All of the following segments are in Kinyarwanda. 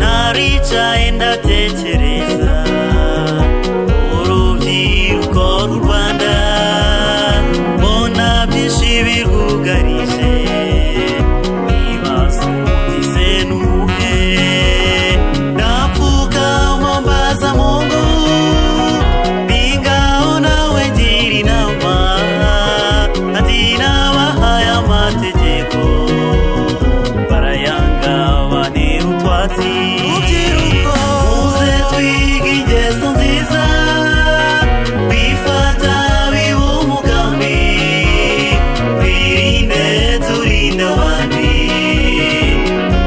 naricaye ndatekereza urubyiruko rw'u Rwanda, mbona byinshi birugarije, ibibazo bize n'ubuhe, ndapfukama mbaza Mungu, ningaho nawe ngira inama, ati nabahaye amategeko barayanga bantera utwatsi. Muze twige ingeso nziza, twifata biba umugambi, twirinde turinde abandi,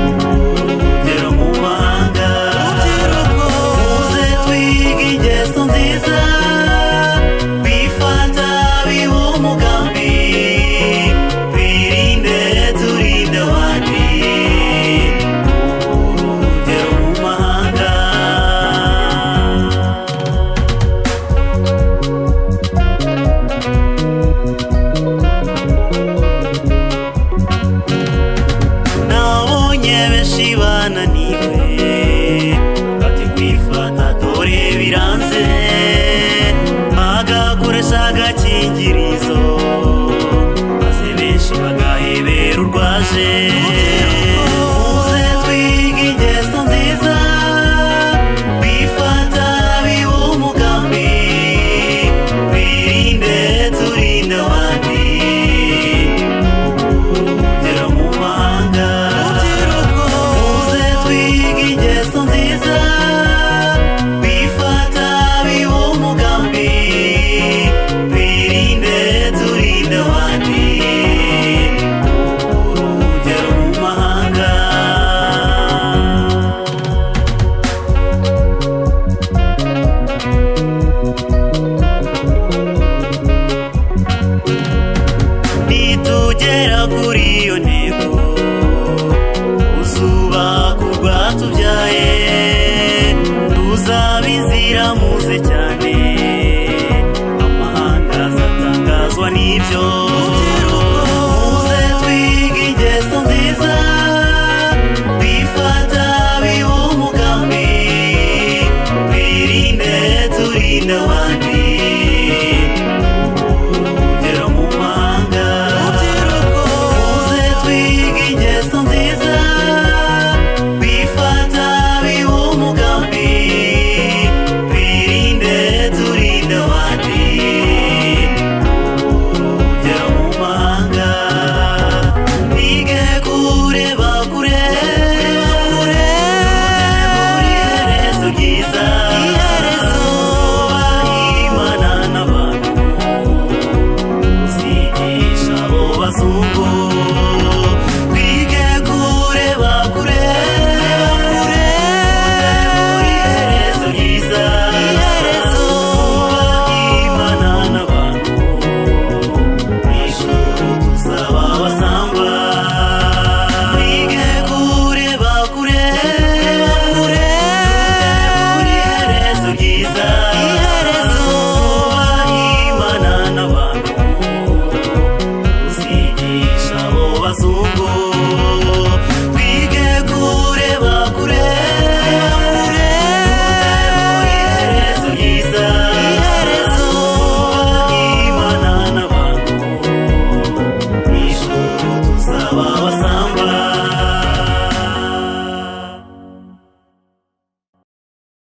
urugero mu mahanga. Muze twige ingeso nziza, twifata biba umugambi, twirinde turinde abandi, urugero mu mahanga. Nabonye benshi bananiwe, bati kwifata dore biranze, bagakoresha agakingirizo, maze benshi bagahebera urwaje. Muze twige ingeso nziza, twifata biba umugambi, twirinde turinde abandi, urugero mu mahanga. Muze twige ingeso nziza, twifata biba umugambi, twirinde turinde abandi, urugero mu mahanga. Nitugera kuri iyo ntego, uzubaka urwatubyaye, tuzaba inziramuze cyane, amahanga azatangazwa n'ibyo. Muze twige ingeso nziza, twifata biba umugambi, twirinde turinde abandi,